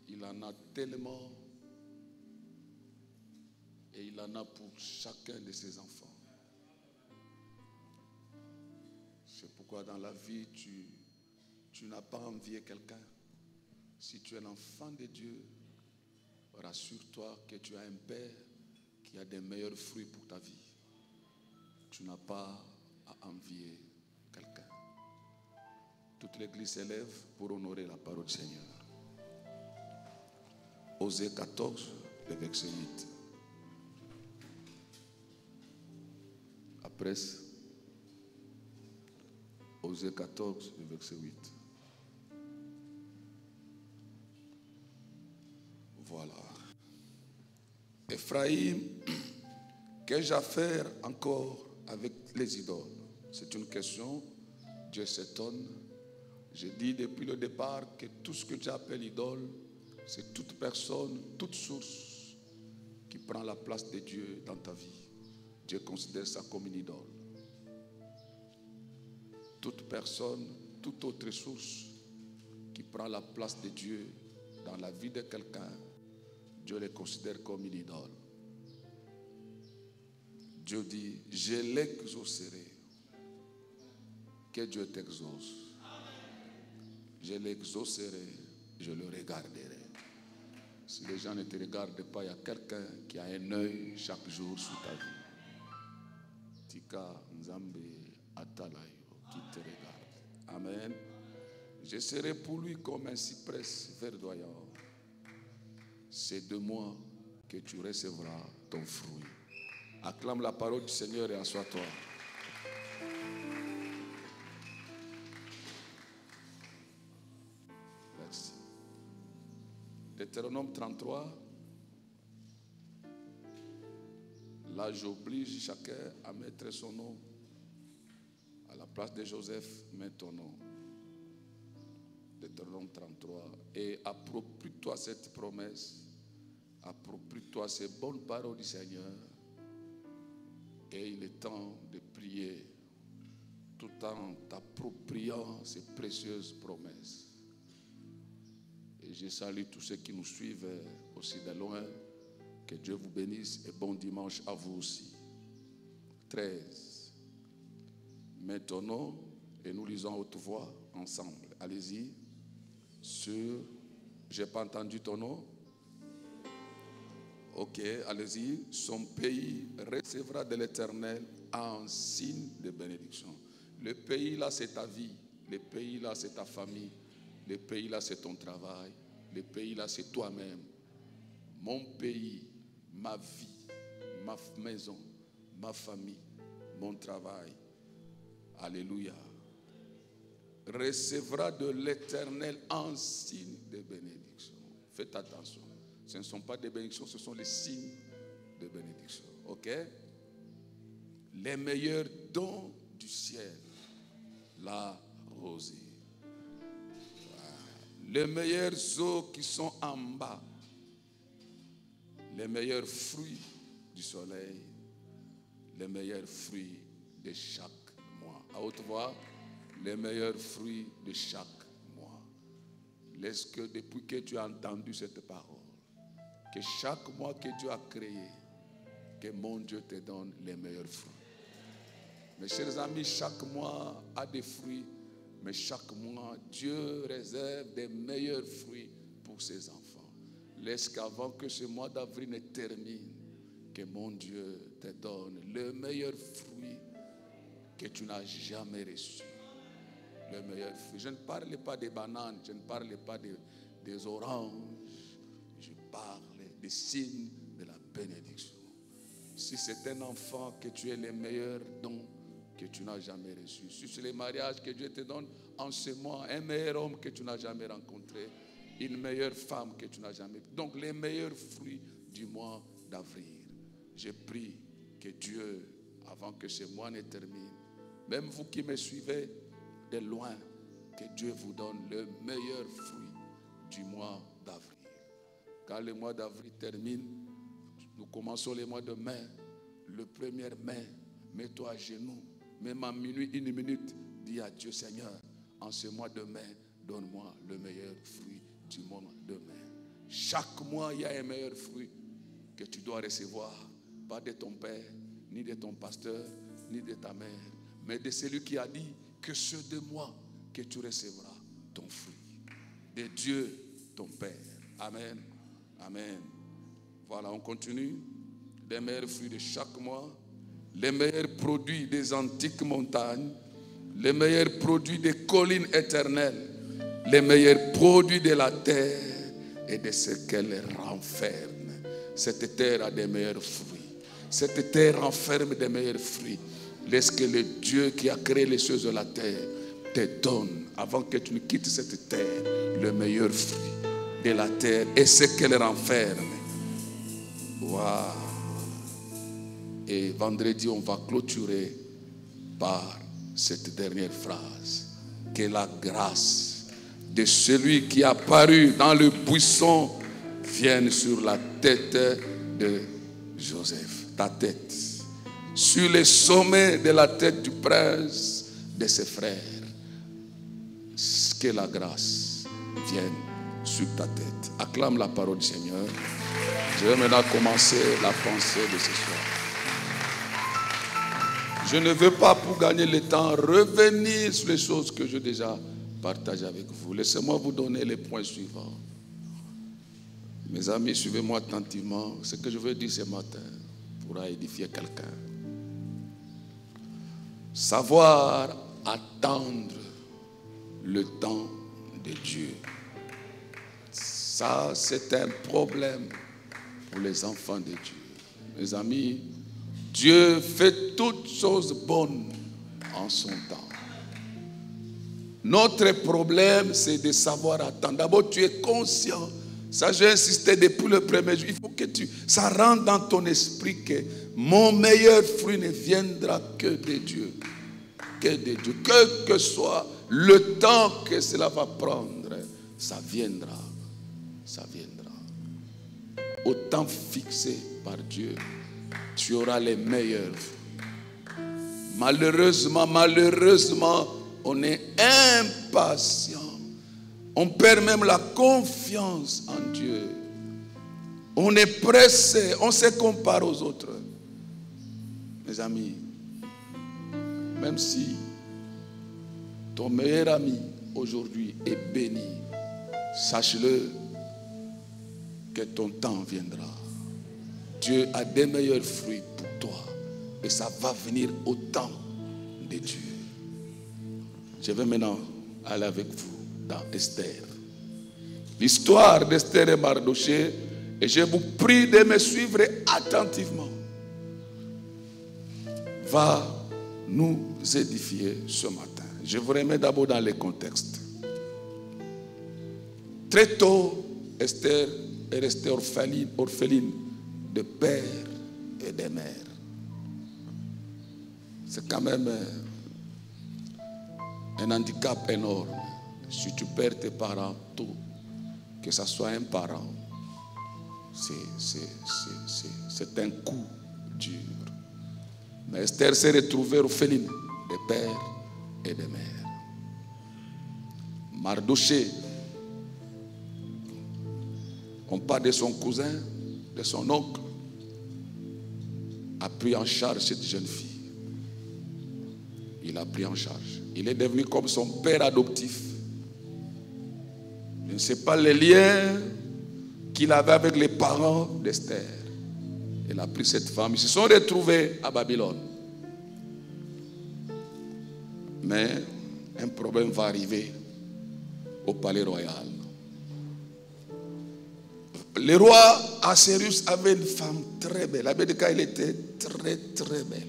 Il en a tellement et il en a pour chacun de ses enfants. C'est pourquoi dans la vie, tu n'as pas envié quelqu'un. Si tu es l'enfant de Dieu, rassure-toi que tu as un Père qui a des meilleurs fruits pour ta vie. Tu n'as pas à envier quelqu'un. Toute l'Église s'élève pour honorer la parole du Seigneur. Osée 14, le verset 8. Après, Osée 14, le verset 8. Voilà. Ephraïm, qu'ai-je à faire encore avec les idoles? C'est une question. Dieu s'étonne. J'ai dit depuis le départ que tout ce que tu appelles idole, c'est toute personne, toute source qui prend la place de Dieu dans ta vie. Dieu considère ça comme une idole. Toute personne, toute autre source qui prend la place de Dieu dans la vie de quelqu'un, Dieu les considère comme une idole. Dieu dit, je l'exaucerai. Que Dieu t'exauce. Je l'exaucerai, je le regarderai. Si les gens ne te regardent pas, il y a quelqu'un qui a un œil chaque jour sur ta vie. Tika Nzambe Atalayo qui te regarde. Amen. Je serai pour lui comme un cyprès verdoyant. C'est de moi que tu recevras ton fruit. Acclame la parole du Seigneur et assois-toi. Merci. Deutéronome 33. Là, j'oblige chacun à mettre son nom. À la place de Joseph, mets ton nom. Deutéronome 33. Et approprie-toi cette promesse. Approprie-toi ces bonnes paroles du Seigneur. Et il est temps de prier tout en t'appropriant ces précieuses promesses. Et je salue tous ceux qui nous suivent aussi de loin. Que Dieu vous bénisse et bon dimanche à vous aussi. 13. Mets ton nom et nous lisons à haute voix ensemble. Allez-y. Sur, j'ai pas entendu ton nom. Ok, allez-y. Son pays recevra de l'Éternel un signe de bénédiction. Le pays là, c'est ta vie. Le pays là, c'est ta famille. Le pays là, c'est ton travail. Le pays là, c'est toi-même. Mon pays, ma vie, ma maison, ma famille, mon travail. Alléluia. Recevra de l'Éternel un signe de bénédiction. Faites attention. Ce ne sont pas des bénédictions, ce sont les signes de bénédiction. Ok? Les meilleurs dons du ciel. La rosée. Les meilleures eaux qui sont en bas. Les meilleurs fruits du soleil. Les meilleurs fruits de chaque mois. À haute voix, les meilleurs fruits de chaque mois. Laisse que depuis que tu as entendu cette parole, que chaque mois que Dieu a créé, que mon Dieu te donne les meilleurs fruits. Mes chers amis, chaque mois a des fruits, mais chaque mois, Dieu réserve des meilleurs fruits pour ses enfants. Laisse qu'avant que ce mois d'avril ne termine, que mon Dieu te donne le meilleur fruit que tu n'as jamais reçu. Le meilleur fruit. Je ne parle pas des bananes, je ne parle pas des oranges, je parle des signes de la bénédiction. Si c'est un enfant, que tu aies les meilleurs dons que tu n'as jamais reçus. Si c'est les mariages que Dieu te donne en ce mois, un meilleur homme que tu n'as jamais rencontré, une meilleure femme que tu n'as jamais. Donc les meilleurs fruits du mois d'avril. Je prie que Dieu, avant que ce mois ne termine, même vous qui me suivez de loin, que Dieu vous donne le meilleur fruit du mois d'avril. Quand le mois d'avril termine, nous commençons le mois de mai. Le 1er mai, mets-toi à genoux. Même à minuit, 1 minute, dis à Dieu, Seigneur, en ce mois de mai, donne-moi le meilleur fruit du mois de mai. Chaque mois, il y a un meilleur fruit que tu dois recevoir. Pas de ton père, ni de ton pasteur, ni de ta mère, mais de celui qui a dit que c'est de moi que tu recevras ton fruit. De Dieu, ton Père. Amen. Amen. Voilà, on continue. Les meilleurs fruits de chaque mois, les meilleurs produits des antiques montagnes, les meilleurs produits des collines éternelles, les meilleurs produits de la terre et de ce qu'elle renferme. Cette terre a des meilleurs fruits. Cette terre renferme des meilleurs fruits. Laisse que le Dieu qui a créé les choses de la terre te donne, avant que tu ne quittes cette terre, le meilleur fruit de la terre et ce qu'elle renferme. Waouh! Et vendredi, on va clôturer par cette dernière phrase. Que la grâce de celui qui a apparu dans le buisson vienne sur la tête de Joseph. Ta tête. Sur les sommets de la tête du prince, de ses frères. Que la grâce vienne sur ta tête. Acclame la parole du Seigneur. Je vais maintenant commencer la pensée de ce soir. Je ne veux pas, pour gagner le temps, revenir sur les choses que j'ai déjà partagées avec vous. Laissez-moi vous donner les points suivants. Mes amis, suivez-moi attentivement. Ce que je veux dire ce matin pourra édifier quelqu'un. Savoir attendre le temps de Dieu. Ça, c'est un problème pour les enfants de Dieu. Mes amis, Dieu fait toutes choses bonnes en son temps. Notre problème, c'est de savoir attendre. D'abord, tu es conscient. Ça, j'ai insisté depuis le premier jour. Il faut que ça rentre dans ton esprit que mon meilleur fruit ne viendra que de Dieu. Que de Dieu. Quel que soit le temps que cela va prendre, ça viendra. Ça viendra. Au temps fixé par Dieu, tu auras les meilleurs fruits. Malheureusement, on est impatient. On perd même la confiance en Dieu. On est pressé, on se compare aux autres. Mes amis, même si ton meilleur ami aujourd'hui est béni, sache-le que ton temps viendra. Dieu a des meilleurs fruits pour toi et ça va venir au temps de Dieu. Je vais maintenant aller avec vous dans Esther. L'histoire d'Esther et Mardochée, et je vous prie de me suivre attentivement, va nous édifier ce matin. Je vous remets d'abord dans le contexte. Très tôt, Esther est restée orpheline de père et de mère. C'est quand même un handicap énorme. Si tu perds tes parents tôt, que ce soit un parent, c'est un coup dur. Mais Esther s'est retrouvée orpheline de père et de mère. Mardochée, on parle de son cousin, de son oncle, a pris en charge cette jeune fille. Il a pris en charge. Il est devenu comme son père adoptif. Je ne sais pas les liens qu'il avait avec les parents d'Esther. Il a pris cette femme. Ils se sont retrouvés à Babylone. Mais un problème va arriver au palais royal. Le roi Assuérus avait une femme très belle. La belle de cas, elle était très très belle.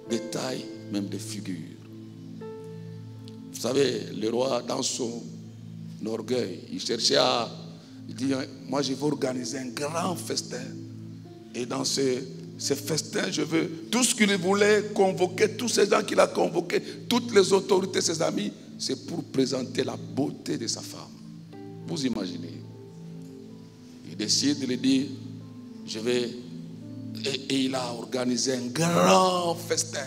De taille, même de figure. Vous savez, le roi, dans son orgueil, il cherchait à... Il dit, moi je vais organiser un grand festin. Et dans ce festin, je veux... Tout ce qu'il voulait convoquer, tous ces gens qu'il a convoqués, toutes les autorités, ses amis, c'est pour présenter la beauté de sa femme. Vous imaginez? Il décide de lui dire, je vais... Et il a organisé un grand festin.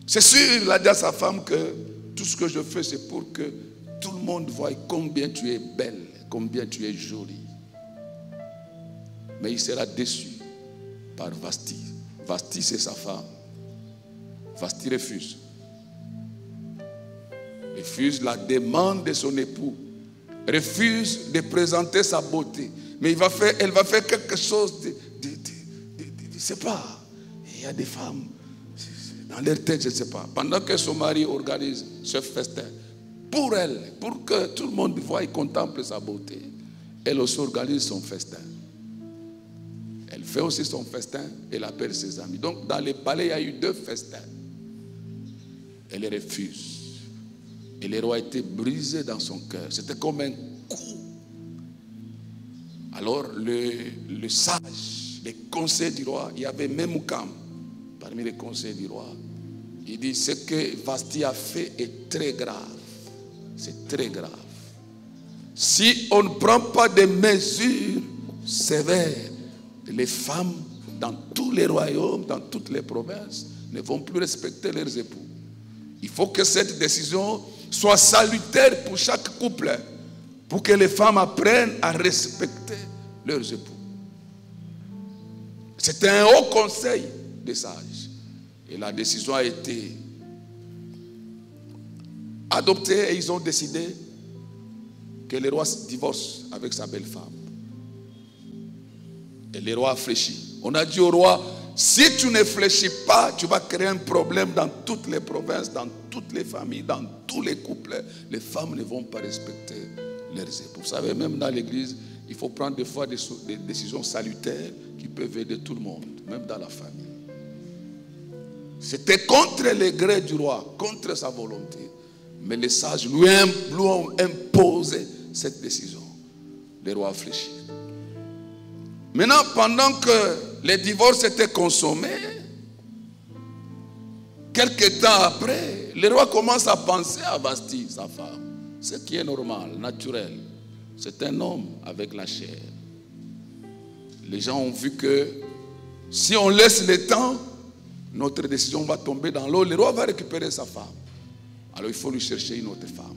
C'est sûr, il a dit à sa femme que tout ce que je fais, c'est pour que tout le monde voie combien tu es belle, combien tu es jolie. Mais il sera déçu par Vasti. Vasti, c'est sa femme. Vasti refuse. Refuse la demande de son époux. Refuse de présenter sa beauté. Mais elle va faire quelque chose je ne sais pas. Il y a des femmes, dans leur tête, je ne sais pas. Pendant que son mari organise ce festin, pour elle, pour que tout le monde voie et contemple sa beauté, elle aussi organise son festin. Elle fait aussi son festin, elle appelle ses amis. Donc dans les palais, il y a eu 2 festins. Elle refuse. Et le roi était brisé dans son cœur. C'était comme un coup. Alors le sage, les conseils du roi, il y avait Memoukam parmi les conseils du roi. Il dit, ce que Vasti a fait est très grave. C'est très grave. Si on ne prend pas des mesures sévères, les femmes dans tous les royaumes, dans toutes les provinces, ne vont plus respecter leurs époux. Il faut que cette décision soit salutaire pour chaque couple, pour que les femmes apprennent à respecter leurs époux. C'était un haut conseil des sages. Et la décision a été adoptée et ils ont décidé que le roi se divorce avec sa belle-femme. Et le roi a fléchi. On a dit au roi, si tu ne fléchis pas, tu vas créer un problème dans toutes les provinces, dans toutes les familles, dans tous les couples. Les femmes ne vont pas respecter leurs époux. Vous savez, même dans l'église, il faut prendre des fois des décisions salutaires qui peuvent aider tout le monde, même dans la famille. C'était contre les gré du roi, contre sa volonté. Mais les sages lui ont imposé cette décision. Le roi a fléchi. Maintenant, pendant que les divorces étaient consommés, quelques temps après, le roi commence à penser à Vasti, sa femme. Ce qui est normal, naturel. C'est un homme avec la chair. Les gens ont vu que si on laisse le temps, notre décision va tomber dans l'eau. Le roi va récupérer sa femme. Alors il faut lui chercher une autre femme.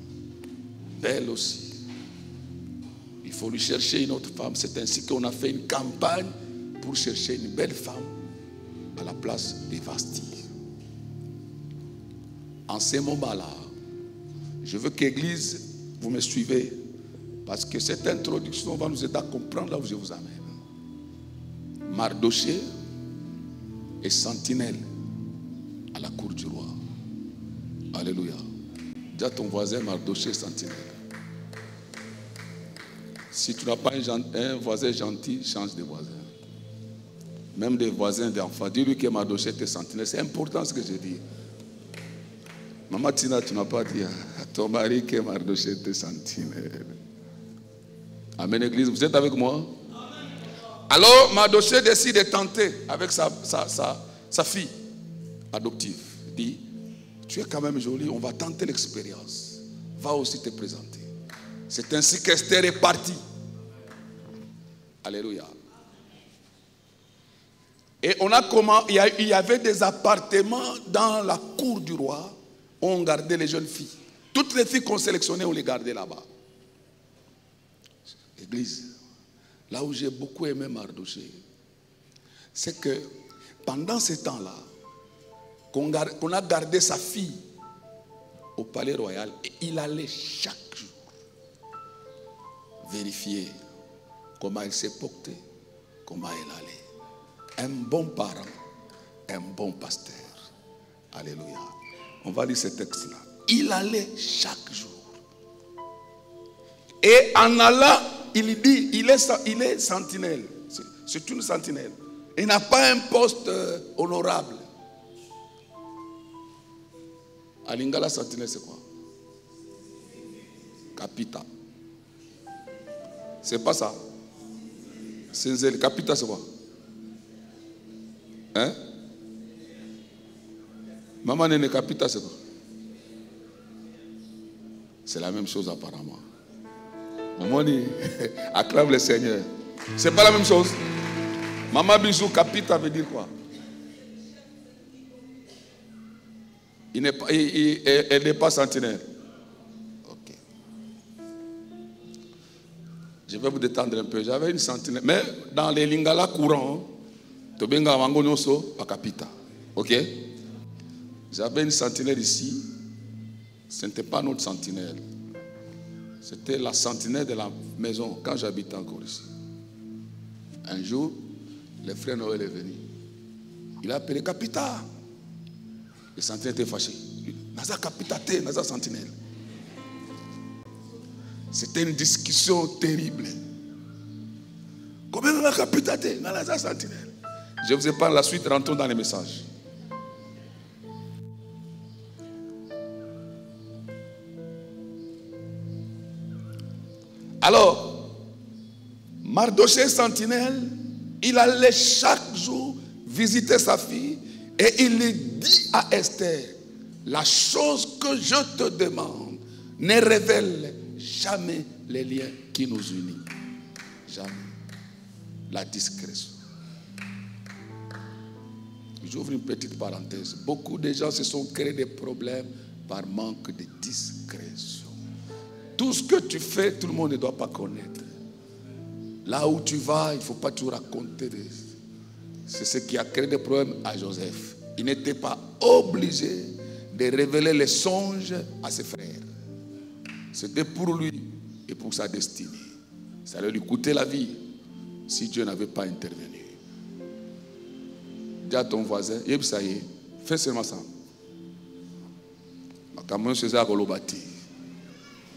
Belle aussi. Il faut lui chercher une autre femme. C'est ainsi qu'on a fait une campagne pour chercher une belle femme à la place de Vasti. En ce moment-là, je veux qu'Église, vous me suivez, parce que cette introduction va nous aider à comprendre là où je vous amène. Mardoché est sentinelle à la cour du roi. Alléluia. Dis à ton voisin, Mardoché est sentinelle. Si tu n'as pas un voisin gentil, change de voisin. Même des voisins d'enfants. Dis-lui que Mardoché est sentinelle. C'est important ce que je dis. Maman Tina, tu n'as pas dit à ton mari que Mardoché est sentinelle. Amen, Église. Vous êtes avec moi? Alors, Mardoché décide de tenter avec sa fille adoptive. Il dit, tu es quand même jolie, on va tenter l'expérience. Va aussi te présenter. C'est ainsi qu'Esther est partie. Alléluia. Et il y avait des appartements dans la cour du roi où on gardait les jeunes filles. Toutes les filles qu'on sélectionnait, on les gardait là-bas. Église, là où j'ai beaucoup aimé Mardoché, c'est que pendant ce temps-là, qu'on a gardé sa fille au palais royal, et il allait chaque jour vérifier comment elle s'est portée, comment elle allait. Un bon parent, un bon pasteur. Alléluia. On va lire ce texte-là. Il allait chaque jour. Et en allant, il dit, il est sentinelle. C'est une sentinelle. Il n'a pas un poste honorable. À Lingala, sentinelle, c'est quoi? Capita. C'est pas ça. C'est capita, c'est quoi? Hein? Maman Néné, capita, c'est quoi? C'est la même chose apparemment. Maman dit, acclame le Seigneur. C'est pas la même chose. Maman Bisou, capita veut dire quoi? Elle n'est pas sentinelle. Ok. Je vais vous détendre un peu. J'avais une sentinelle. Mais dans les lingala courants, Tobenga Wangonyoso, Pakapita. Ok? J'avais une sentinelle ici. Ce n'était pas notre sentinelle. C'était la sentinelle de la maison quand j'habitais encore ici. Un jour, le frère Noël est venu. Il a appelé Capita. Le sentinelle était fâché. Naza Capita, Naza sentinelle. C'était une discussion terrible. Combien de Capita, Naza sentinelle? Je vous épargne la suite, rentrons dans les messages. Alors, Mardochée sentinelle, il allait chaque jour visiter sa fille et il lui dit à Esther, la chose que je te demande ne révèle jamais les liens qui nous unissent. Jamais. La discrétion. J'ouvre une petite parenthèse. Beaucoup de gens se sont créés des problèmes par manque de discrétion. Tout ce que tu fais, tout le monde ne doit pas connaître. Là où tu vas, il ne faut pas tout raconter. C'est ce qui a créé des problèmes à Joseph. Il n'était pas obligé de révéler les songes à ses frères. C'était pour lui et pour sa destinée. Ça allait lui coûter la vie si Dieu n'avait pas intervenu. Dis à ton voisin, fais seulement ça.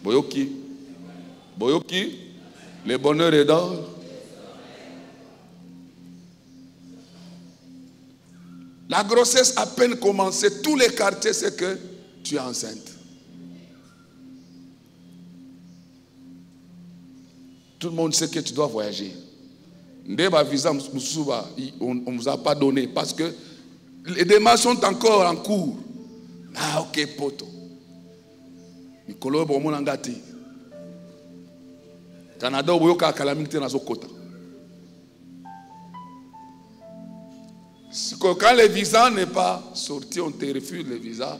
Boyoki, le bonheur est dans. La grossesse à peine commencée, tous les quartiers, c'est que tu es enceinte. Tout le monde sait que tu dois voyager. Ndeba visa on ne vous a pas donné parce que les démarches sont encore en cours. Ah ok poto. Mikolo bomona ngati. Canada oboyoka calamité na zokota. Quand le visa n'est pas sorti, on te refuse le visa.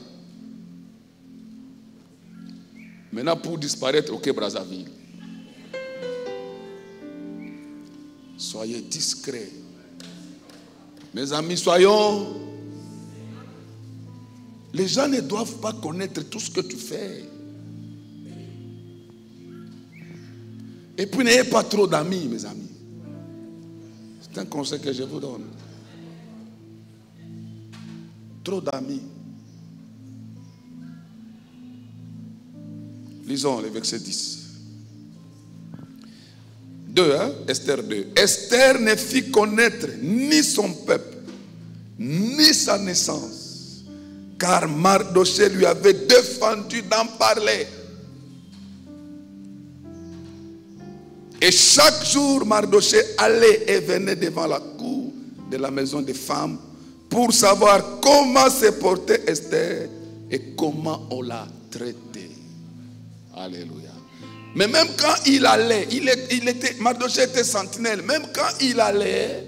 Maintenant pour disparaître au Brazzaville. Soyez discrets. Mes amis, soyons. Les gens ne doivent pas connaître tout ce que tu fais. Et puis n'ayez pas trop d'amis, mes amis. C'est un conseil que je vous donne. Trop d'amis. Lisons le verset 10. 2, Esther 2. Esther ne fit connaître ni son peuple, ni sa naissance, car Mardochée lui avait défendu d'en parler. Et chaque jour, Mardochée allait et venait devant la cour de la maison des femmes pour savoir comment se portait Esther et comment on l'a traitée. Alléluia. Mais même quand il allait, Mardochée était sentinelle, même quand il allait,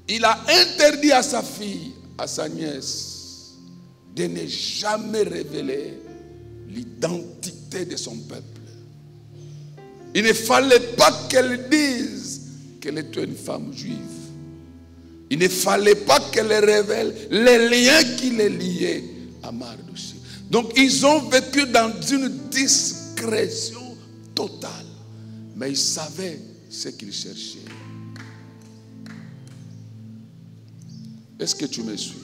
il a interdit à sa fille, à sa nièce, de ne jamais révéler l'identité de son peuple. Il ne fallait pas qu'elle dise qu'elle était une femme juive. Il ne fallait pas qu'elle révèle les liens qui les liaient à Mardochée. Donc ils ont vécu dans une discrétion totale. Mais ils savaient ce qu'ils cherchaient. Est-ce que tu me suis?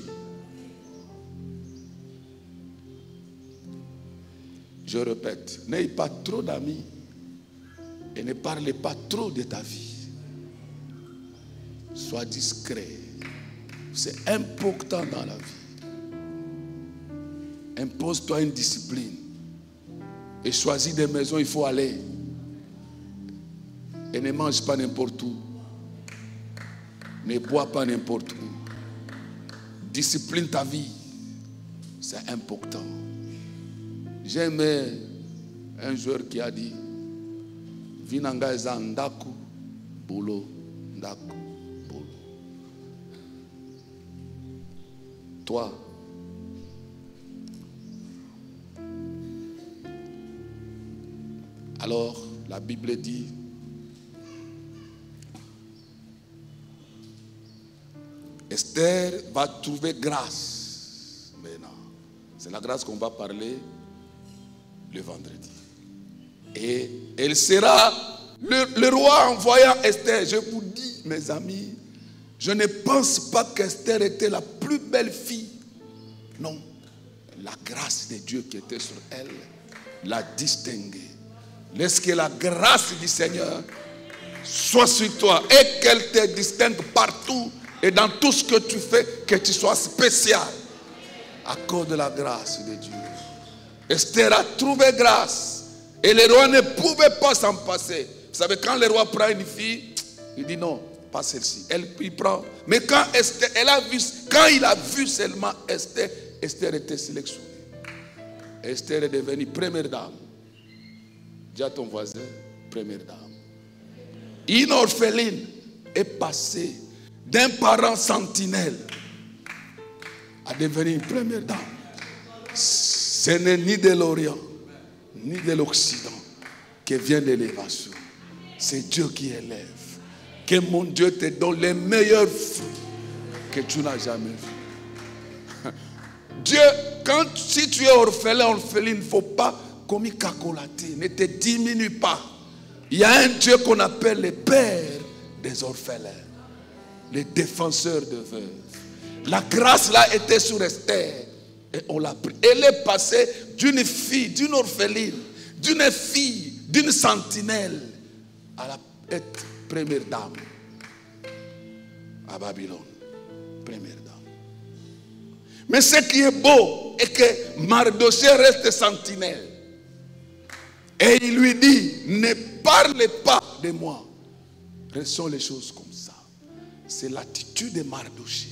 Je répète, n'ayez pas trop d'amis et ne parlez pas trop de ta vie. Sois discret. C'est important dans la vie. Impose-toi une discipline. Et choisis des maisons, il faut aller. Et ne mange pas n'importe où. Ne bois pas n'importe où. Discipline ta vie. C'est important. J'ai aimé un joueur qui a dit Vinanga eza ndaku, boulot, ndaku, boulot. Toi, alors, La Bible dit, Esther va trouver grâce maintenant. C'est la grâce qu'on va parler le vendredi. Et elle sera, le roi envoyant Esther, je vous dis mes amis, je ne pense pas qu'Esther était la plus belle fille. Non, la grâce de Dieu qui était sur elle l'a distinguée. Laisse que la grâce du Seigneur soit sur toi et qu'elle te distingue partout et dans tout ce que tu fais, que tu sois spécial à cause de la grâce de Dieu. Esther a trouvé grâce et le roi ne pouvait pas s'en passer. Vous savez, quand le roi prend une fille, il dit non, pas celle-ci. Il prend. Mais quand Esther, quand il a vu seulement Esther, Esther était sélectionnée. Esther est devenue première dame. Dis à ton voisin, première dame. Une orpheline est passée d'un parent sentinelle à devenir une première dame. Ce n'est ni de l'Orient, ni de l'Occident que vient l'élévation. C'est Dieu qui élève. Que mon Dieu te donne les meilleurs fruits que tu n'as jamais vus. Dieu, si tu es orphelin, orpheline, il ne faut pas comme cacolater, ne te diminue pas. Il y a un Dieu qu'on appelle le Père des orphelins, le défenseur de veuves. La grâce là était sur Esther et on l'a pris. Elle est passée d'une fille, d'une orpheline, d'une fille, d'une sentinelle à être première dame à Babylone. Première dame. Mais ce qui est beau est que Mardochée reste sentinelle. Et il lui dit, ne parlez pas de moi. Restons les choses comme ça. C'est l'attitude de Mardochée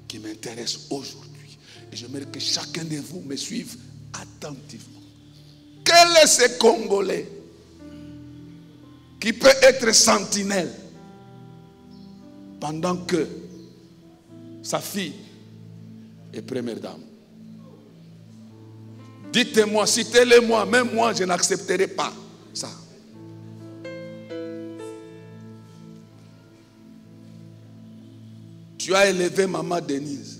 qui m'intéresse aujourd'hui. Et j'aimerais que chacun de vous me suive attentivement. Quel est ce Congolais qui peut être sentinelle pendant que sa fille est première dame? Dites-moi, citez-le-moi, même moi je n'accepterai pas ça. Tu as élevé maman Denise.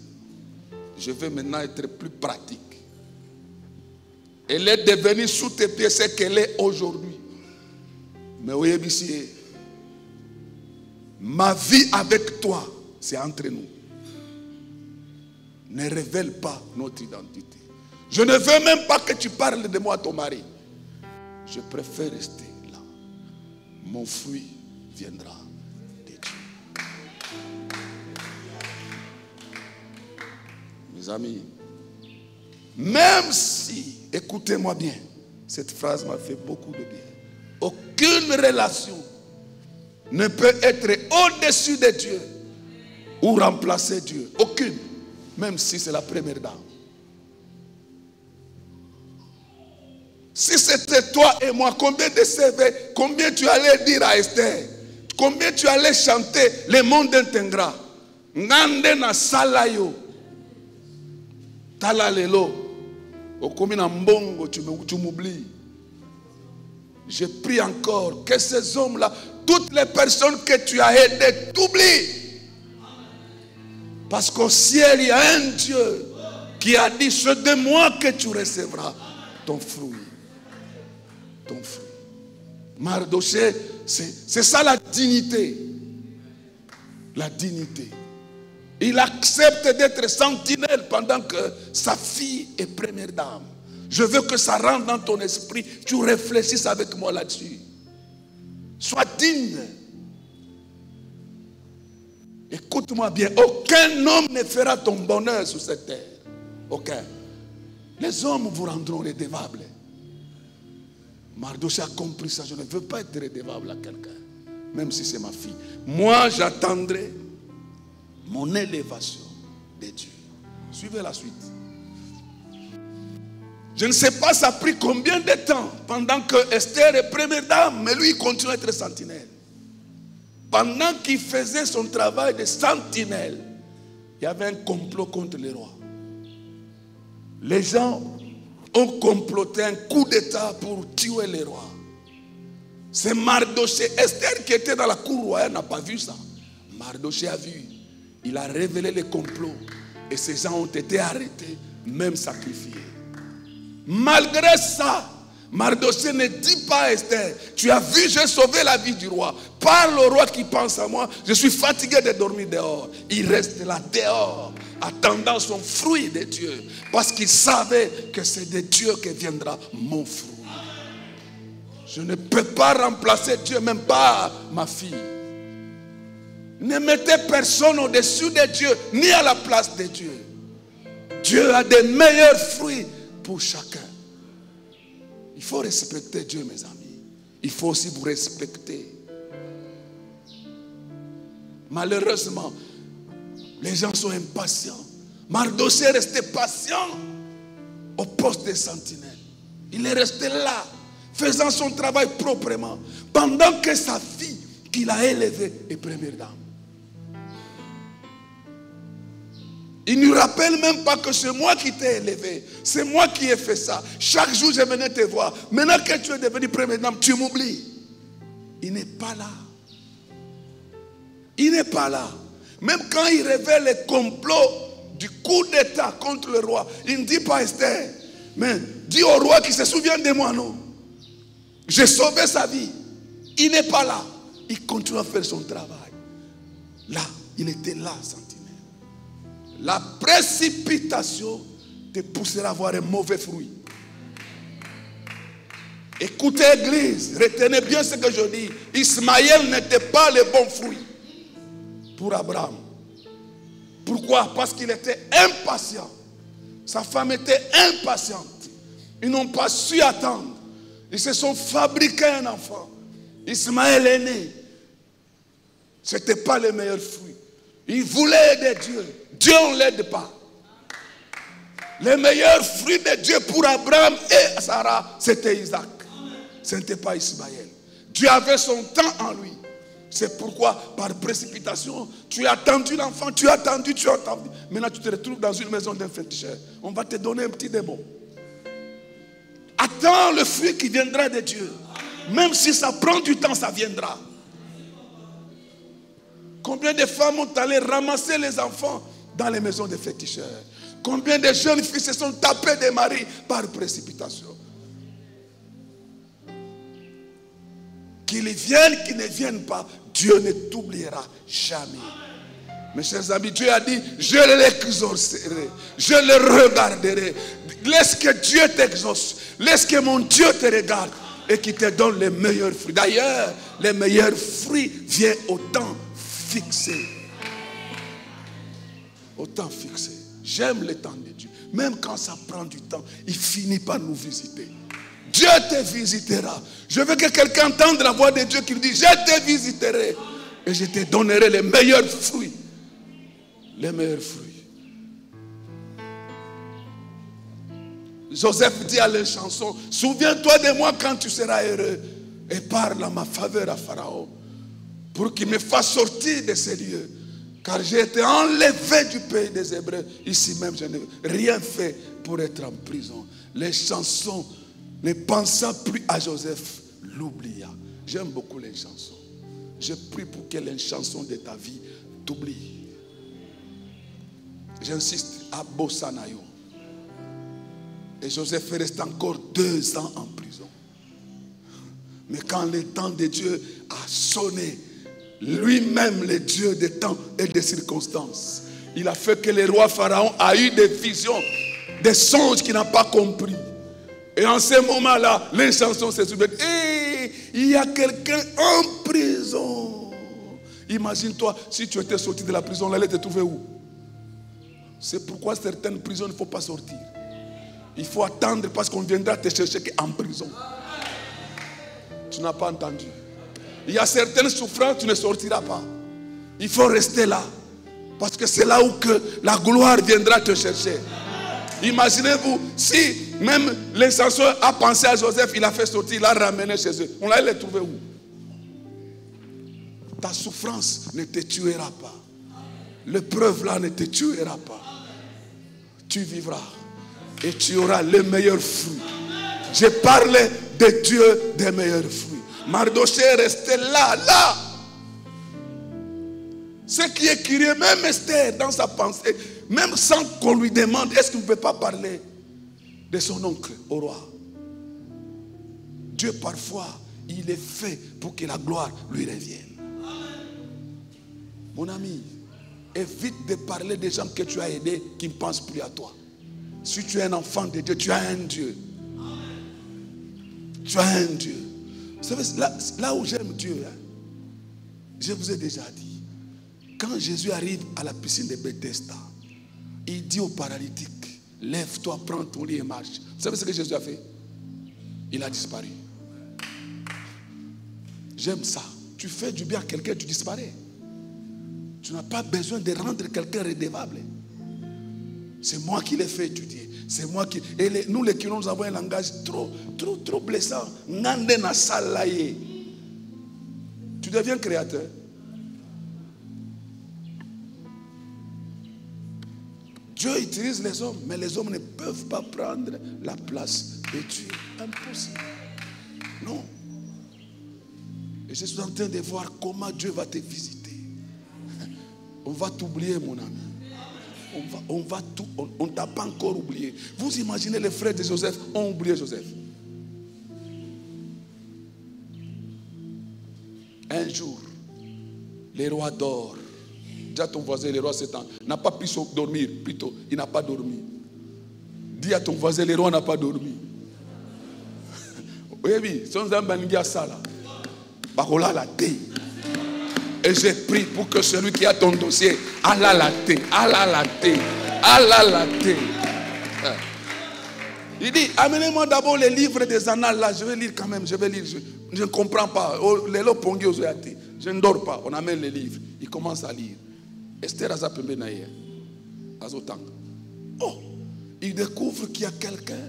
Je vais maintenant être plus pratique. Elle est devenue sous tes pieds ce qu'elle est aujourd'hui. Mais oui, ma vie avec toi, c'est entre nous. Ne révèle pas notre identité. Je ne veux même pas que tu parles de moi à ton mari. Je préfère rester là. Mon fruit viendra de Dieu. Mes amis, même si, écoutez-moi bien, cette phrase m'a fait beaucoup de bien. Aucune relation ne peut être au-dessus de Dieu ou remplacer Dieu. Aucune. Même si c'est la première dame. Si c'était toi et moi, combien de CV, combien tu allais dire à Esther, combien tu allais chanter le monde intégra. Ngande na salayo. Talalelo. Okomi na mbongo, tu m'oublies. Je prie encore que ces hommes-là, toutes les personnes que tu as aidées, t'oublient. Parce qu'au ciel, il y a un Dieu qui a dit, c'est de moi que tu recevras ton fruit. Ton fruit. Mardochée, c'est ça la dignité. La dignité. Il accepte d'être sentinelle pendant que sa fille est première dame. Je veux que ça rentre dans ton esprit. Tu réfléchisses avec moi là-dessus. Sois digne. Écoute-moi bien. Aucun homme ne fera ton bonheur sur cette terre. Aucun. Les hommes vous rendront redevables. Mardochée a compris ça. Je ne veux pas être redevable à quelqu'un. Même si c'est ma fille. Moi, j'attendrai mon élévation de Dieu. Suivez la suite. Je ne sais pas ça a pris combien de temps pendant que Esther est première dame, mais lui il continue à être sentinelle. Pendant qu'il faisait son travail de sentinelle, il y avait un complot contre les rois. Les gens ont comploté un coup d'État pour tuer les rois. C'est Mardochée. Esther qui était dans la cour royale n'a pas vu ça. Mardochée a vu. Il a révélé les complots. Et ces gens ont été arrêtés, même sacrifiés. Malgré ça, Mardochée ne dit pas à Esther, tu as vu, j'ai sauvé la vie du roi. Parle au roi qui pense à moi, je suis fatigué de dormir dehors. Il reste là dehors, attendant son fruit de Dieu. Parce qu'il savait que c'est de Dieu que viendra mon fruit. Je ne peux pas remplacer Dieu, même pas ma fille. Ne mettez personne au-dessus de Dieu, ni à la place de Dieu. Dieu a des meilleurs fruits pour chacun. Il faut respecter Dieu, mes amis. Il faut aussi vous respecter. Malheureusement, les gens sont impatients. Mardochée est resté patient au poste de sentinelle. Il est resté là, faisant son travail proprement, pendant que sa fille, qu'il a élevée, est première dame. Il ne nous rappelle même pas que c'est moi qui t'ai élevé. C'est moi qui ai fait ça. Chaque jour, je venais te voir. Maintenant que tu es devenu première dame, tu m'oublies. Il n'est pas là. Il n'est pas là. Même quand il révèle les complots du coup d'État contre le roi, il ne dit pas à Esther, mais dis au roi qui se souvient de moi, non. J'ai sauvé sa vie. Il n'est pas là. Il continue à faire son travail. Là, il était là, sentinelle. La précipitation te poussera à avoir un mauvais fruit. Écoutez, Église, retenez bien ce que je dis. Ismaël n'était pas le bon fruit pour Abraham. Pourquoi? Parce qu'il était impatient. Sa femme était impatiente. Ils n'ont pas su attendre. Ils se sont fabriqués un enfant. Ismaël est né. Ce n'était pas le meilleur fruit. Il voulait aider Dieu. Dieu ne l'aide pas. Le meilleur fruit de Dieu pour Abraham et Sarah, c'était Isaac. Ce n'était pas Ismaël. Dieu avait son temps en lui. C'est pourquoi, par précipitation, tu as attendu l'enfant, tu as attendu. Maintenant, tu te retrouves dans une maison d'un féticheur. On va te donner un petit démon. Attends le fruit qui viendra de Dieu. Même si ça prend du temps, ça viendra. Combien de femmes ont allé ramasser les enfants dans les maisons des féticheurs? Combien de jeunes filles se sont tapées des maris par précipitation? Qu'ils viennent, qu'ils ne viennent pas, Dieu ne t'oubliera jamais. Mes chers amis, Dieu a dit, je l'exaucerai, je le regarderai. Laisse que Dieu t'exauce, laisse que mon Dieu te regarde et qu'il te donne les meilleurs fruits. D'ailleurs, les meilleurs fruits viennent au temps fixé. Au temps fixé. J'aime le temps de Dieu. Même quand ça prend du temps, il finit par nous visiter. Dieu te visitera. Je veux que quelqu'un entende la voix de Dieu qui lui dit, je te visiterai et je te donnerai les meilleurs fruits. Les meilleurs fruits. Joseph dit à la chanson, souviens-toi de moi quand tu seras heureux et parle en ma faveur à Pharaon pour qu'il me fasse sortir de ces lieux. Car j'ai été enlevé du pays des Hébreux. Ici même, je n'ai rien fait pour être en prison. Les chansons, ne pensant plus à Joseph, l'oublia. J'aime beaucoup les chansons. Je prie pour que les chansons de ta vie t'oublient. J'insiste, à Bossanayo. Et Joseph est resté encore 2 ans en prison. Mais quand le temps de Dieu a sonné, lui-même le Dieu des temps et des circonstances, il a fait que le roi Pharaon a eu des visions, des songes qu'il n'a pas compris. Et en ce moment-là, les chansons se souviennent. Et il y a quelqu'un en prison. Imagine-toi, si tu étais sorti de la prison, on allait te trouver où? C'est pourquoi certaines prisons, il ne faut pas sortir. Il faut attendre parce qu'on viendra te chercher en prison. Tu n'as pas entendu. Il y a certaines souffrances, tu ne sortiras pas. Il faut rester là. Parce que c'est là où que la gloire viendra te chercher. Imaginez-vous, si même l'incenseur a pensé à Joseph, il a fait sortir, il l'a ramené chez eux. On allait le trouver où? Ta souffrance ne te tuera pas. L'épreuve là ne te tuera pas. Tu vivras et tu auras les meilleurs fruits. Je parlais de Dieu des meilleurs fruits. Mardochée restait là. Ce qui est curieux, même Esther, dans sa pensée, même sans qu'on lui demande, est-ce qu'il ne peut pas parler de son oncle au roi? Dieu, parfois, il est fait pour que la gloire lui revienne. Mon ami, évite de parler des gens que tu as aidés qui ne pensent plus à toi. Si tu es un enfant de Dieu, tu as un Dieu. Tu as un Dieu. Vous savez, là où j'aime Dieu, hein, je vous ai déjà dit, quand Jésus arrive à la piscine de Bethesda, il dit au paralytique, lève-toi, prends ton lit et marche. Vous savez ce que Jésus a fait? Il a disparu. J'aime ça. Tu fais du bien à quelqu'un, tu disparais. Tu n'as pas besoin de rendre quelqu'un redevable. C'est moi qui l'ai fait étudier. C'est moi qui... Et nous les Kinos, nous avons un langage trop blessant. Tu deviens créateur. Dieu utilise les hommes, mais les hommes ne peuvent pas prendre la place de Dieu. Impossible. Non. Et je suis en train de voir comment Dieu va te visiter. On va t'oublier, mon ami. On ne t'a pas encore oublié. Vous imaginez les frères de Joseph ont oublié Joseph. Un jour, les rois dorment. Dis à ton voisin, les rois n'a pas pu dormir, plutôt, il n'a pas dormi. Dis à ton voisin, les rois n'a pas dormi. Oui, son zambangia sala. Barola la thé. Et j'ai prié pour que celui qui a ton dossier, Allah la thé. Il dit, amenez-moi d'abord les livres des annales là, je vais lire quand même, je ne comprends pas. Je ne dors pas, on amène les livres. Il commence à lire. Esther Azapembe Naïe, Azotang. Oh, il découvre qu'il y a quelqu'un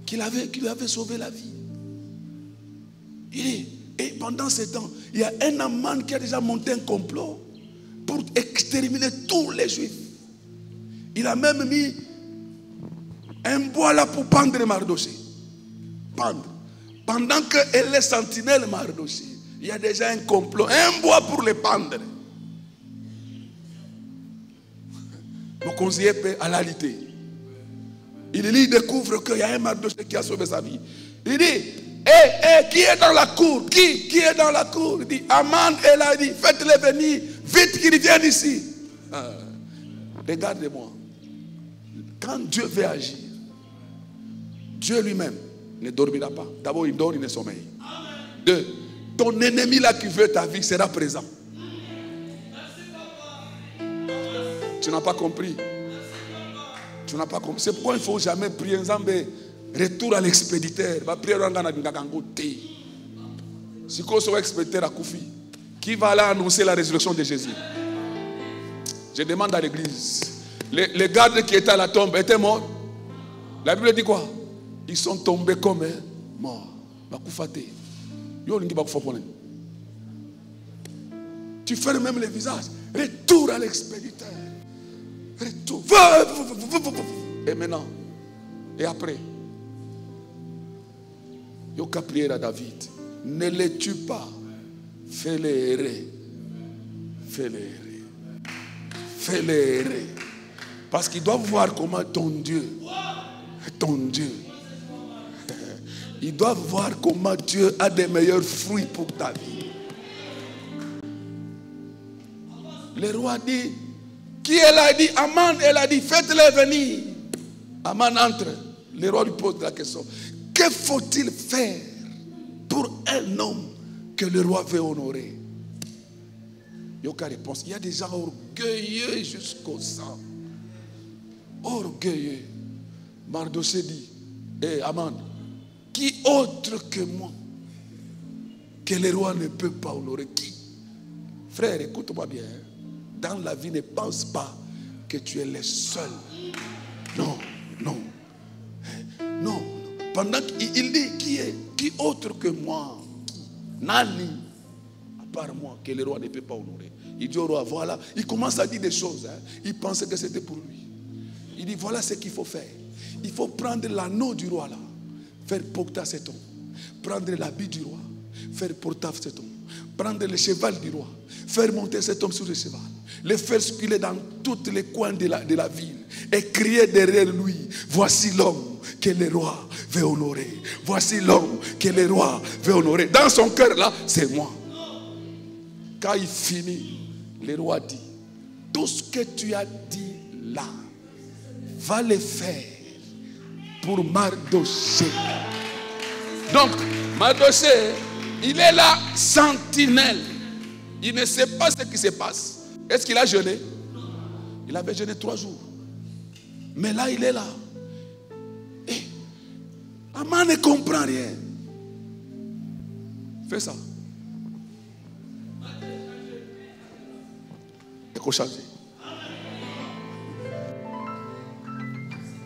qui lui avait sauvé la vie. Et pendant ce temps, il y a un Aman qui a déjà monté un complot pour exterminer tous les Juifs. Il a même mis un bois là pour pendre Mardochée. Pendre. Pendant qu'elle est sentinelle Mardochée, il y a déjà un complot, un bois pour les pendre. Le conseiller peut à l'alité. Il découvre qu'il y a un Mardochée qui a sauvé sa vie. Il dit, qui est dans la cour? Qui est dans la cour? Il dit, Aman, elle a dit, faites-les venir, vite qu'ils viennent ici. Regardez-moi. Quand Dieu veut agir, Dieu lui-même ne dormira pas. D'abord, il dort, il ne sommeille. Deux, ton ennemi là qui veut ta vie sera présent. Tu n'as pas compris. Tu n'as pas compris. C'est pourquoi il ne faut jamais prier. Retour à l'expéditeur. Si on soit expéditeur à Koufi, qui va là annoncer la résurrection de Jésus? Je demande à l'église. Les gardes qui étaient à la tombe étaient morts. La Bible dit quoi? Ils sont tombés comme morts. Tu fermes même les visages. Retour à l'expéditeur. Retour. Et maintenant, et après, Yoka prière à David. Ne les tue pas. Fais-les errer. Fais-les errer. Fais-les errer. Parce qu'ils doivent voir comment ton Dieu, ils doivent voir comment Dieu a des meilleurs fruits pour ta vie. Le roi dit, qui elle a dit? Aman, elle a dit, faites-les venir. Aman entre. Le roi lui pose la question. Que faut-il faire pour un homme que le roi veut honorer? Il n'y a aucune réponse. Il y a des gens orgueilleux jusqu'au sang. Orgueilleux. Mardochée dit, Aman, qui autre que moi que le roi ne peut pas honorer? Qui? Frère, écoute-moi bien. Dans la vie, ne pense pas que tu es le seul. Non. Pendant qu'il dit, qui autre que moi? Nani, à part moi, que le roi ne peut pas honorer. Il dit au roi, voilà. Il commence à dire des choses. Il pensait que c'était pour lui. Il dit, voilà ce qu'il faut faire. Il faut prendre l'anneau du roi là. Faire pokta seton. Prendre l'habit du roi. faire porter cet homme, prendre le cheval du roi, faire monter cet homme sur le cheval, le faire circuler dans tous les coins de la ville et crier derrière lui, voici l'homme que le roi veut honorer. Voici l'homme que le roi veut honorer. Dans son cœur là, c'est moi. Quand il finit, le roi dit, tout ce que tu as dit là, va le faire pour Mardoché. Donc, Mardoché, il est là, sentinelle. Il ne sait pas ce qui se passe. Est-ce qu'il a jeûné? Il avait jeûné 3 jours. Mais là, il est là. Et Aman ne comprend rien. Fais ça. Il faut changer.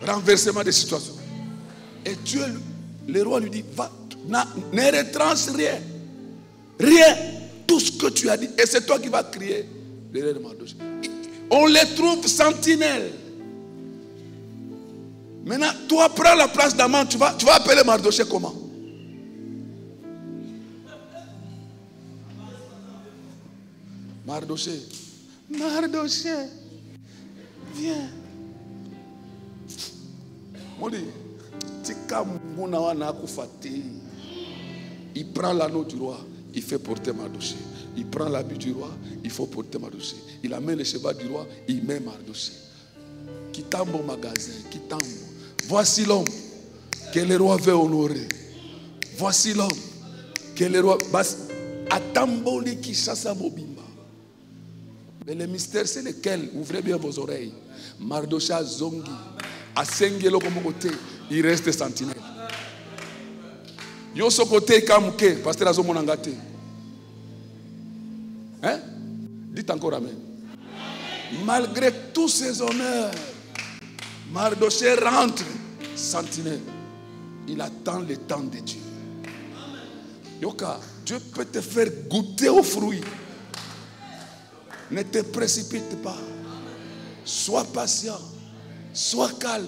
Renversement des situations. Et Dieu, le roi lui dit, va, ne retranche rien. Rien. Tout ce que tu as dit. Et c'est toi qui vas crier. On les trouve sentinelles. Maintenant, toi prends la place d'Aman. Tu vas appeler Mardoché comment? Mardoché. Mardoché. Viens. Il prend l'anneau du roi, il fait porter Mardoché. Il prend l'habit du roi, il faut porter Mardoché. Il amène le cheval du roi, il met Mardoché. Kitambo magasin, Kitambo. Voici l'homme que le roi veut honorer. Voici l'homme que le roi... Atamboli qui chasse Mobimba. Mais le mystère, c'est lequel? Ouvrez bien vos oreilles. Mardoché Zongi. À Sengelo comme côté, il reste sentinelle. Yo so côté Kamouké, pasteur Azo Monangate. Hein? Dites encore amen. Malgré tous ces honneurs, Mardoché rentre sentinelle. Il attend le temps de Dieu. Yoka, Dieu peut te faire goûter aux fruits. Ne te précipite pas. Sois patient. Sois calme.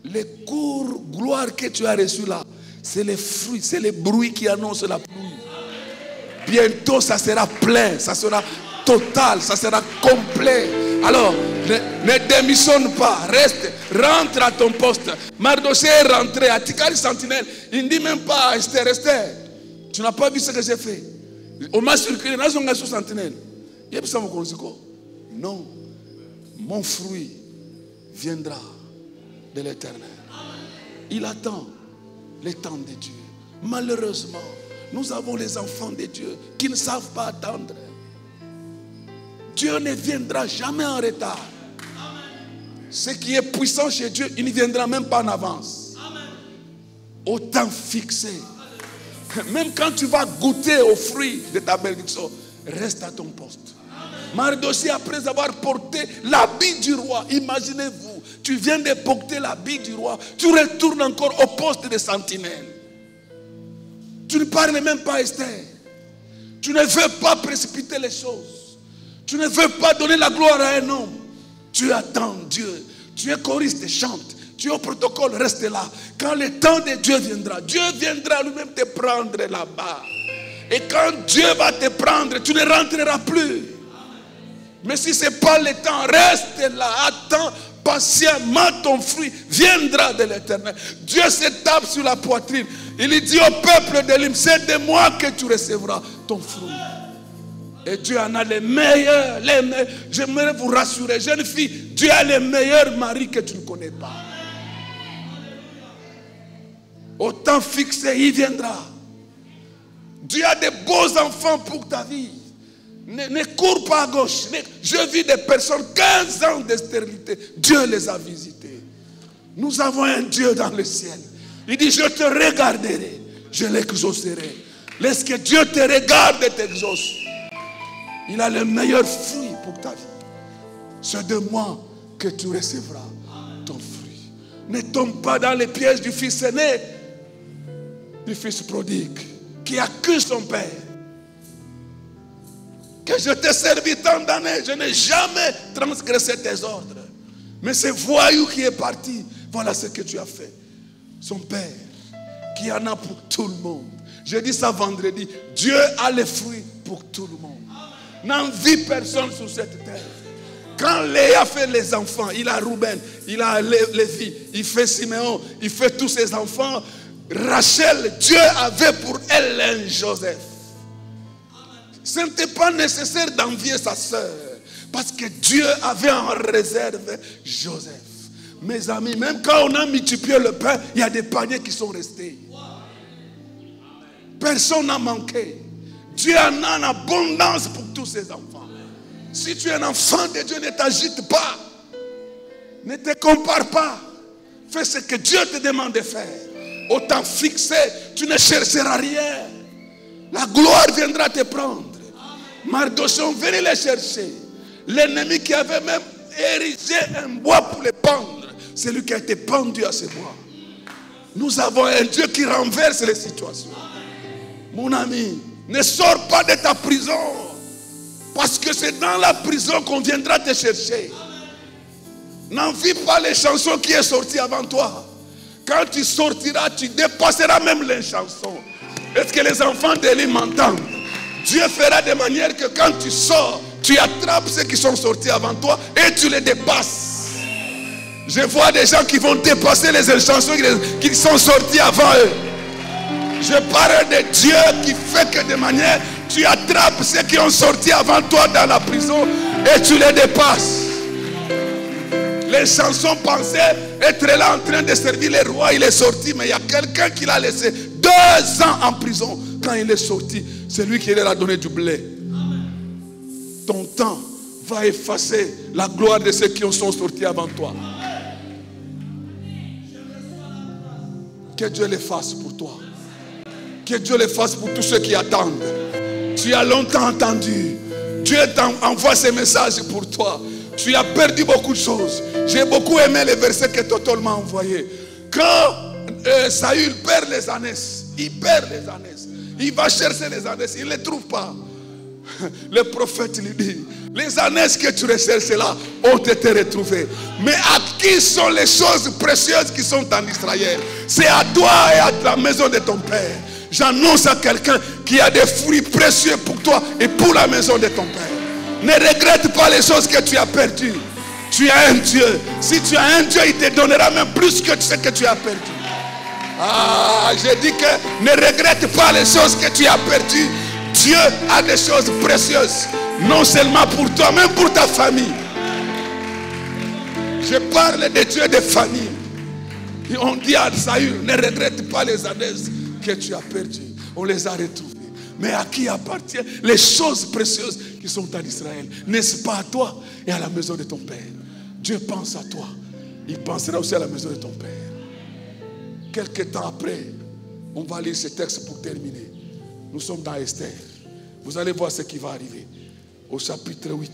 Les cours gloire que tu as reçus là, c'est les fruits, c'est les bruits qui annoncent la pluie. Bientôt ça sera plein, ça sera total, ça sera complet. Alors, ne démissionne pas, reste, rentre à ton poste. Mardoché est rentré à Tikari Sentinelle. Il ne dit même pas, Esther, tu n'as pas vu ce que j'ai fait. On m'a circulé, on a Sentinelle. Non, mon fruit viendra de l'Éternel. Il attend le temps de Dieu. Malheureusement, nous avons les enfants de Dieu qui ne savent pas attendre. Dieu ne viendra jamais en retard. Ce qui est puissant chez Dieu, il ne viendra même pas en avance. Au temps fixé. Même quand tu vas goûter aux fruits de ta bénédiction, reste à ton poste. Mardoché, après avoir porté l'habit du roi, imaginez-vous, tu viens de porter l'habit du roi, tu retournes encore au poste de sentinelle. Tu ne parles même pas, Esther. Tu ne veux pas précipiter les choses. Tu ne veux pas donner la gloire à un homme. Tu attends Dieu. Tu es choriste, chante. Tu es au protocole, reste là. Quand le temps de Dieu viendra lui-même te prendre là-bas. Et quand Dieu va te prendre, tu ne rentreras plus. Mais si ce n'est pas le temps, reste là, attends patiemment, ton fruit viendra de l'Éternel. Dieu se tape sur la poitrine. Il dit au peuple de l'hymne, c'est de moi que tu recevras ton fruit. Et Dieu en a les meilleurs. J'aimerais vous rassurer, jeune fille, Dieu a les meilleurs maris que tu ne connais pas. Au temps fixé, il viendra. Dieu a de beaux enfants pour ta vie. Ne cours pas à gauche. Je vis des personnes, 15 ans de stérilité. Dieu les a visités. Nous avons un Dieu dans le ciel. Il dit, je te regarderai, je l'exaucerai. Laisse que Dieu te regarde et t'exauce. Il a le meilleur fruit pour ta vie. C'est de moi que tu recevras ton fruit. Ne tombe pas dans les pièges du fils aîné, du fils prodigue, qui accuse son père. Que je t'ai servi tant d'années, je n'ai jamais transgressé tes ordres. Mais ce voyou qui est parti, voilà ce que tu as fait. Son père, qui en a pour tout le monde. Je dis ça vendredi. Dieu a les fruits pour tout le monde. N'envie personne sur cette terre. Quand Léa fait les enfants, il a Rouben, il a Lévi, il fait Siméon, il fait tous ses enfants. Rachel, Dieu avait pour elle un Joseph. Ce n'était pas nécessaire d'envier sa sœur, parce que Dieu avait en réserve Joseph. Mes amis, même quand on a multiplié le pain, il y a des paniers qui sont restés. Personne n'a manqué. Dieu en a en abondance pour tous ses enfants. Si tu es un enfant de Dieu, ne t'agite pas. Ne te compare pas. Fais ce que Dieu te demande de faire. Autant fixé, tu ne chercheras rien. La gloire viendra te prendre. Mardochon, venez les chercher. L'ennemi qui avait même érigé un bois pour les pendre, c'est lui qui a été pendu à ce bois. Nous avons un Dieu qui renverse les situations. Mon ami, ne sors pas de ta prison. Parce que c'est dans la prison qu'on viendra te chercher. N'envie pas les chansons qui sont sorties avant toi. Quand tu sortiras, tu dépasseras même les chansons. Est-ce que les enfants d'Élie m'entendent? Dieu fera de manière que quand tu sors, tu attrapes ceux qui sont sortis avant toi et tu les dépasses. Je vois des gens qui vont dépasser les chansons qui sont sorties avant eux. Je parle de Dieu qui fait que de manière tu attrapes ceux qui ont sorti avant toi dans la prison et tu les dépasses. Les chansons pensaient être là en train de servir les rois. Il est sorti, mais il y a quelqu'un qui l'a laissé 2 ans en prison. Quand il est sorti, c'est lui qui leur a donné du blé. Ton temps va effacer la gloire de ceux qui sont sortis avant toi. Que Dieu les fasse pour toi. Que Dieu les fasse pour tous ceux qui attendent. Tu as longtemps entendu. Dieu t'envoie ces messages pour toi. Tu as perdu beaucoup de choses. J'ai beaucoup aimé les versets que Totol m'a envoyés. Quand Saül perd les ânesses, il perd les ânesses. Il va chercher les ânesses, il ne les trouve pas. Le prophète lui dit, les ânesses que tu recherches là ont été retrouvées. Mais à qui sont les choses précieuses qui sont en Israël? C'est à toi et à la maison de ton père. J'annonce à quelqu'un qui a des fruits précieux pour toi et pour la maison de ton père. Ne regrette pas les choses que tu as perdues. Tu as un Dieu. Si tu as un Dieu, il te donnera même plus que ce que tu as perdu. Ah, je dis que ne regrette pas les choses que tu as perdues. Dieu a des choses précieuses. Non seulement pour toi, même pour ta famille. Je parle de Dieu des familles. Et on dit à Saül, ne regrette pas les années que tu as perdues. On les a retrouvées. Mais à qui appartiennent les choses précieuses qui sont en Israël? N'est-ce pas à toi et à la maison de ton père? Dieu pense à toi. Il pensera aussi à la maison de ton père. Quelque temps après, on va lire ce texte pour terminer. Nous sommes dans Esther. Vous allez voir ce qui va arriver. Au chapitre 8.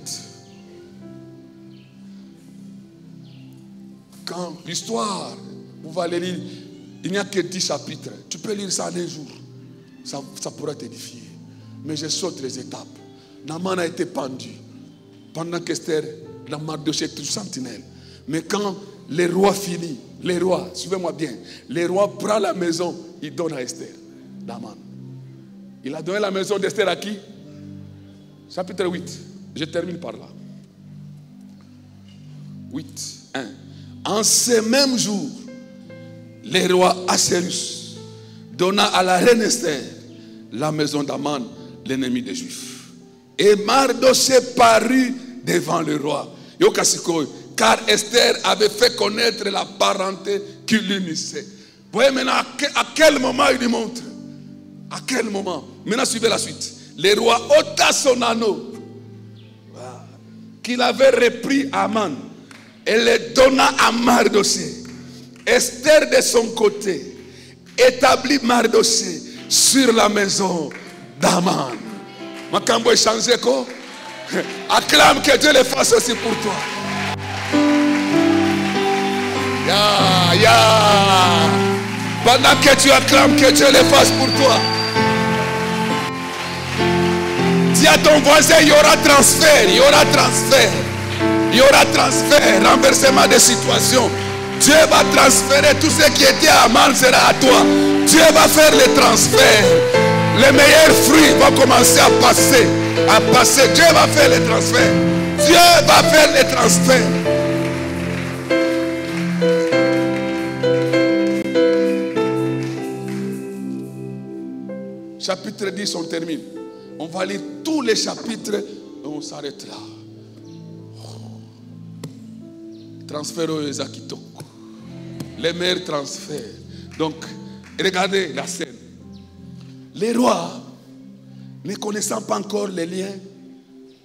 Quand l'histoire, vous allez lire, il n'y a que 10 chapitres. Tu peux lire ça en un jour. Ça pourra t'édifier. Mais je saute les étapes. Naaman a été pendu. Pendant qu'Esther, la Mardochée est sentinelle. Mais quand les rois finissent, les rois, suivez-moi bien, les rois prennent la maison, ils donnent à Esther. Naaman. Il a donné la maison d'Esther à qui? Chapitre 8. Je termine par là. 8, 1. En ce même jour, le roi Assuérus donna à la reine Esther la maison d'Aman, l'ennemi des Juifs. Et Mardochée parut devant le roi. Car Esther avait fait connaître la parenté qui l'unissait. Vous voyez maintenant à quel moment il lui montre? À quel moment? Maintenant suivez la suite. Le roi ôta son anneau qu'il avait repris à Aman et le donna à Mardochée. Esther de son côté établit Mardochée sur la maison d'Aman. Makambo est changé quoi? Acclame que Dieu le fasse aussi pour toi. Pendant que tu acclames, que Dieu le fasse pour toi. Dis à ton voisin, il y aura transfert, il y aura transfert. Il y aura transfert, renversement de situation. Dieu va transférer tout ce qui était à Aman sera à toi. Dieu va faire le transfert. Les meilleurs fruits vont commencer à passer. À passer. Dieu va faire les transferts. Dieu va faire les transferts. Chapitre 10, on termine. On va lire tous les chapitres et on s'arrête là. Transfert aux Akitoko. Les meilleurs transferts. Donc, regardez la scène. Les rois, ne connaissant pas encore les liens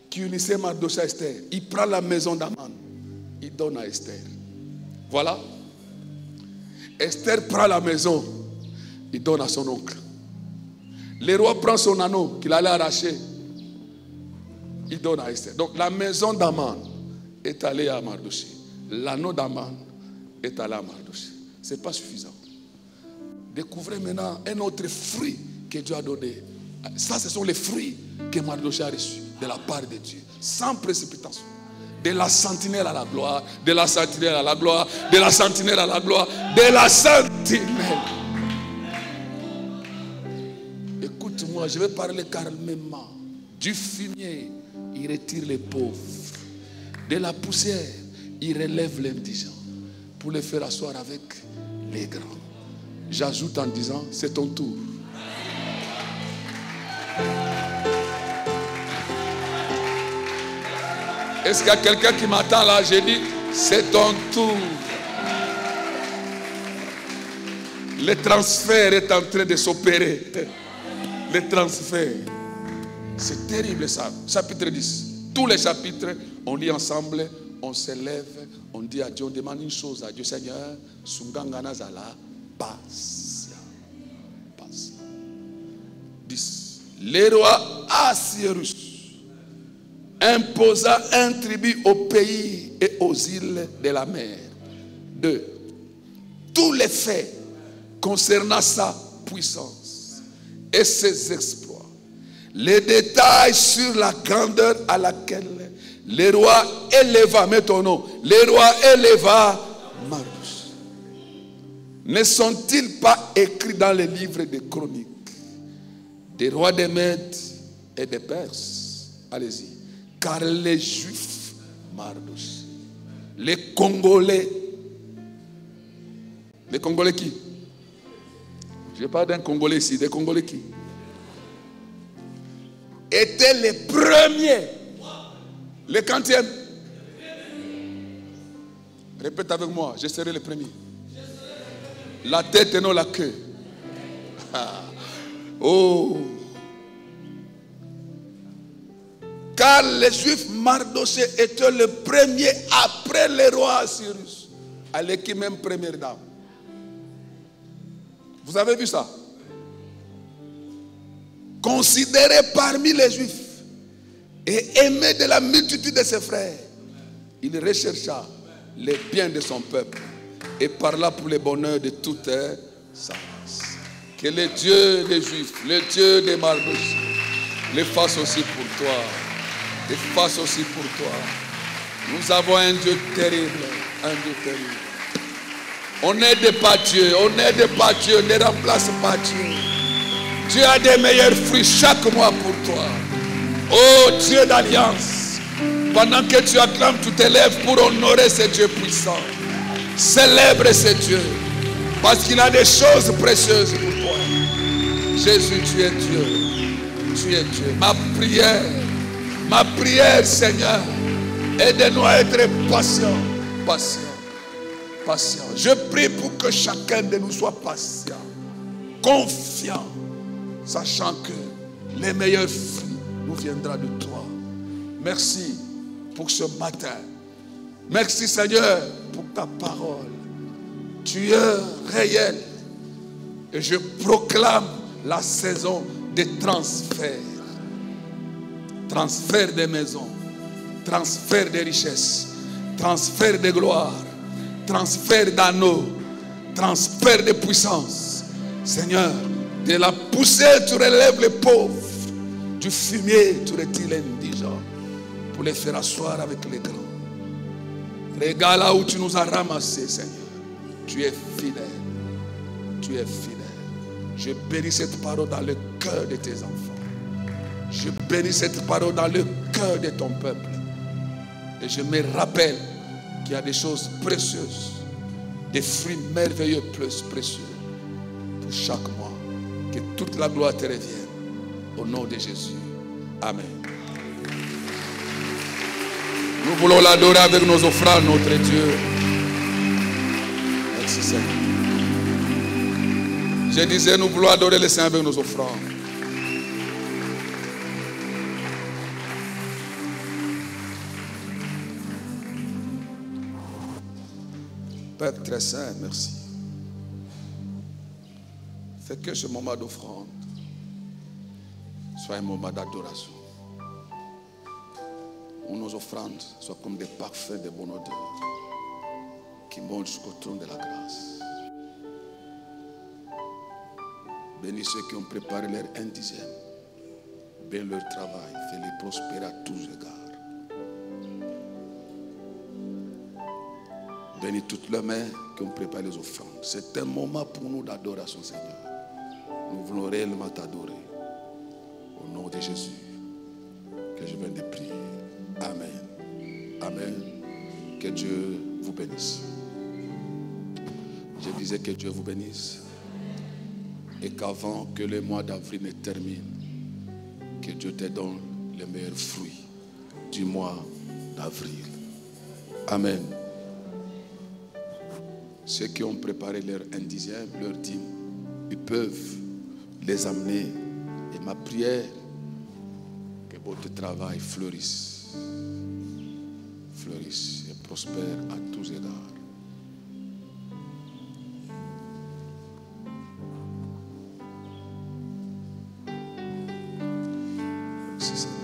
qui unissaient Mardochée à Esther, il prend la maison d'Aman. Il donne à Esther. Voilà. Esther prend la maison. Il donne à son oncle. Le roi prend son anneau qu'il allait arracher. Il donne à Esther. Donc la maison d'Aman est allée à Mardochée. L'anneau d'Aman est allé à Mardochée. Ce n'est pas suffisant. Découvrez maintenant un autre fruit que Dieu a donné. Ça, ce sont les fruits que Mardochée a reçus de la part de Dieu. Sans précipitation. De la sentinelle à la gloire. De la sentinelle à la gloire. De la sentinelle à la gloire. De la sentinelle. Écoute-moi, je vais parler calmement. Du fumier, il retire les pauvres. De la poussière, il relève l'indigent. Pour les faire asseoir avec les grands. J'ajoute en disant, c'est ton tour. Est-ce qu'il y a quelqu'un qui m'attend là? J'ai dit, c'est ton tour. Le transfert est en train de s'opérer. Le transfert. C'est terrible ça. Chapitre 10. Tous les chapitres, on lit ensemble, on s'élève, on dit à Dieu, on demande une chose à Dieu. Seigneur, Sungangana Zala, patient. Patient. 10. Le roi Assyrus imposa un tribut au pays et aux îles de la mer. 2. Tous les faits concernant sa puissance et ses exploits. Les détails sur la grandeur à laquelle le roi éleva, mets ton nom, le roi éleva Mardochée. Ne sont-ils pas écrits dans les livres des chroniques des rois des Mèdes et des Perses? Allez-y. Car les Juifs, Mardochée, les Congolais qui? Je parle d'un Congolais ici, des Congolais qui? Étaient les premiers. Les quantièmes? Répète avec moi, je serai le premier. La tête et non la queue. Oh. Car les Juifs, Mardochée était le premier après le roi Assyrus. Elle est qui même première dame. Vous avez vu ça? Considéré parmi les Juifs et aimé de la multitude de ses frères, il rechercha les biens de son peuple et parla pour le bonheur de toute sa race. Que le Dieu des Juifs, le Dieu des Mardochée, le fasse aussi pour toi. Et fasse aussi pour toi. Nous avons un Dieu terrible. Un Dieu terrible. On n'aide pas Dieu. On n'aide pas Dieu. Ne remplace pas Dieu. Dieu a des meilleurs fruits chaque mois pour toi. Oh Dieu d'alliance. Pendant que tu acclames, tu t'élèves pour honorer ce Dieu puissant. Célèbre ce Dieu. Parce qu'il a des choses précieuses pour toi. Jésus, tu es Dieu. Tu es Dieu. Ma prière, Seigneur, aide-nous à être patients, patients. Je prie pour que chacun de nous soit patient, confiant, sachant que les meilleurs fruits nous viendront de toi. Merci pour ce matin. Merci, Seigneur, pour ta parole. Tu es réel. Et je proclame la saison des transferts. Transfert des maisons, transfert des richesses, transfert de gloire, transfert d'anneaux, transfert de puissance. Seigneur, de la poussière tu relèves les pauvres, du fumier tu retires les indigents pour les faire asseoir avec les grands. Regarde là où tu nous as ramassés, Seigneur. Tu es fidèle. Tu es fidèle. Je bénis cette parole dans le cœur de tes enfants. Je bénis cette parole dans le cœur de ton peuple. Et je me rappelle qu'il y a des choses précieuses, des fruits merveilleux, plus précieux pour chaque mois. Que toute la gloire te revienne. Au nom de Jésus. Amen. Nous voulons l'adorer avec nos offrandes, notre Dieu. Merci Seigneur. Je disais, nous voulons adorer le Seigneur avec nos offrandes. Père très saint, merci. Fais que ce moment d'offrande soit un moment d'adoration. Où nos offrandes soient comme des parfums de bonne odeur qui montent jusqu'au trône de la grâce. Bénis ceux qui ont préparé leur 1/10. Bénis leur travail. Fais-les prospérer à tous égards. Bénis toutes les mains qui ont préparé les offrandes. C'est un moment pour nous d'adoration, Seigneur. Nous voulons réellement t'adorer. Au nom de Jésus, que je viens de prier. Amen. Amen. Que Dieu vous bénisse. Je disais que Dieu vous bénisse. Et qu'avant que le mois d'avril ne termine, que Dieu te donne les meilleurs fruits du mois d'avril. Amen. Ceux qui ont préparé leur 1/10, leur dîme, ils peuvent les amener. Et ma prière, que votre travail fleurisse. Fleurisse et prospère à tous égards. Merci Seigneur.